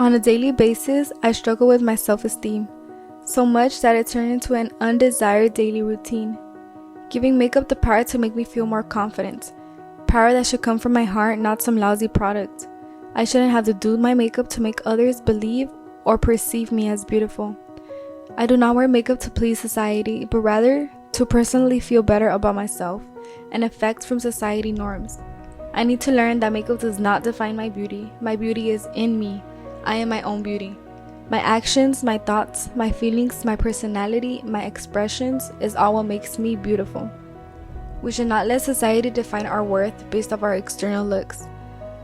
On a daily basis, I struggle with my self-esteem, so much that it turned into an undesired daily routine. Giving makeup the power to make me feel more confident, power that should come from my heart, not some lousy product. I shouldn't have to do my makeup to make others believe or perceive me as beautiful. I do not wear makeup to please society, but rather to personally feel better about myself and effects from society norms. I need to learn that makeup does not define my beauty. My beauty is in me. I am my own beauty. My actions, my thoughts, my feelings, my personality, my expressions is all what makes me beautiful. We should not let society define our worth based off our external looks.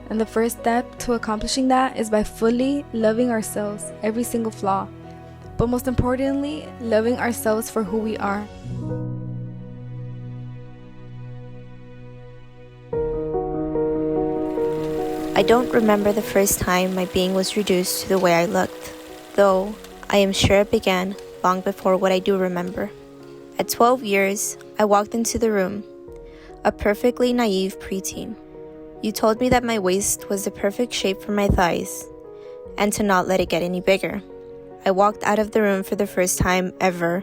And the first step to accomplishing that is by fully loving ourselves, every single flaw. But most importantly, loving ourselves for who we are. I don't remember the first time my being was reduced to the way I looked, though I am sure it began long before what I do remember. At 12 years, I walked into the room, a perfectly naive preteen. You told me that my waist was the perfect shape for my thighs, and to not let it get any bigger. I walked out of the room for the first time ever,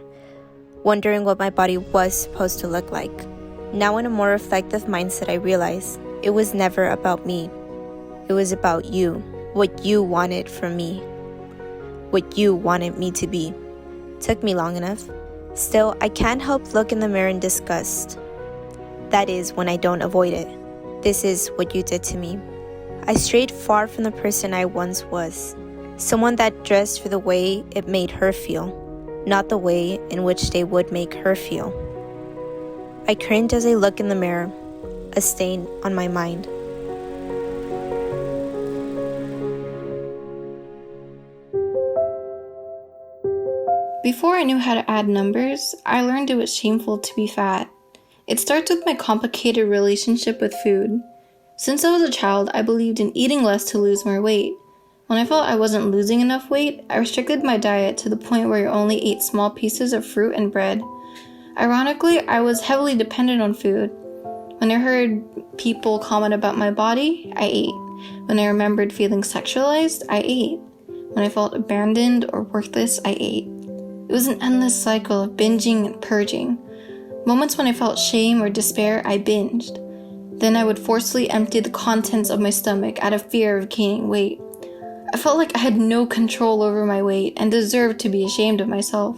wondering what my body was supposed to look like. Now in a more reflective mindset, I realize it was never about me. It was about you, what you wanted from me, what you wanted me to be. Took me long enough. Still, I can't help look in the mirror in disgust. That is when I don't avoid it. This is what you did to me. I strayed far from the person I once was. Someone that dressed for the way it made her feel, not the way in which they would make her feel. I cringe as I look in the mirror, a stain on my mind. Before I knew how to add numbers, I learned it was shameful to be fat. It starts with my complicated relationship with food. Since I was a child, I believed in eating less to lose more weight. When I felt I wasn't losing enough weight, I restricted my diet to the point where I only ate small pieces of fruit and bread. Ironically, I was heavily dependent on food. When I heard people comment about my body, I ate. When I remembered feeling sexualized, I ate. When I felt abandoned or worthless, I ate. It was an endless cycle of binging and purging. Moments when I felt shame or despair, I binged. Then I would forcefully empty the contents of my stomach out of fear of gaining weight. I felt like I had no control over my weight and deserved to be ashamed of myself.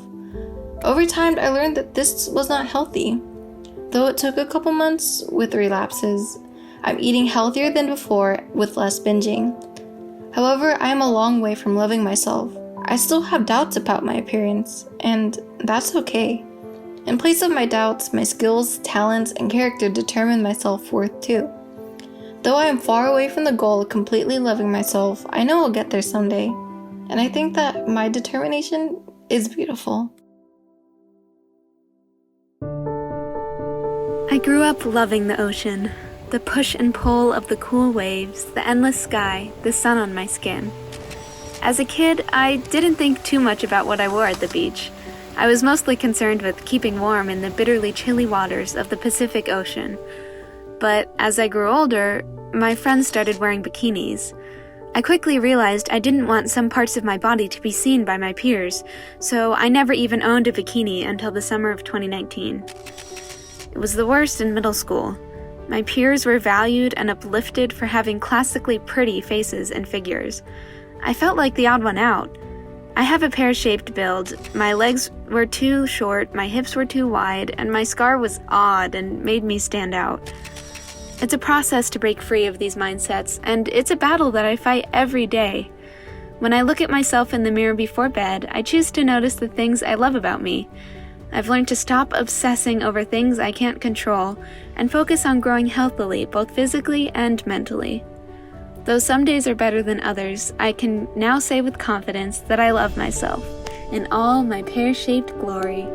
Over time, I learned that this was not healthy. Though it took a couple months with relapses, I'm eating healthier than before with less binging. However, I am a long way from loving myself. I still have doubts about my appearance, and that's okay. In place of my doubts, my skills, talents, and character determine my self-worth too. Though I am far away from the goal of completely loving myself, I know I'll get there someday. And I think that my determination is beautiful. I grew up loving the ocean, the push and pull of the cool waves, the endless sky, the sun on my skin. As a kid, I didn't think too much about what I wore at the beach. I was mostly concerned with keeping warm in the bitterly chilly waters of the Pacific Ocean. But as I grew older, my friends started wearing bikinis. I quickly realized I didn't want some parts of my body to be seen by my peers, so I never even owned a bikini until the summer of 2019. It was the worst in middle school. My peers were valued and uplifted for having classically pretty faces and figures. I felt like the odd one out. I have a pear-shaped build. My legs were too short, my hips were too wide, and my scar was odd and made me stand out. It's a process to break free of these mindsets, and it's a battle that I fight every day. When I look at myself in the mirror before bed, I choose to notice the things I love about me. I've learned to stop obsessing over things I can't control and focus on growing healthily, both physically and mentally. Though some days are better than others, I can now say with confidence that I love myself in all my pear-shaped glory.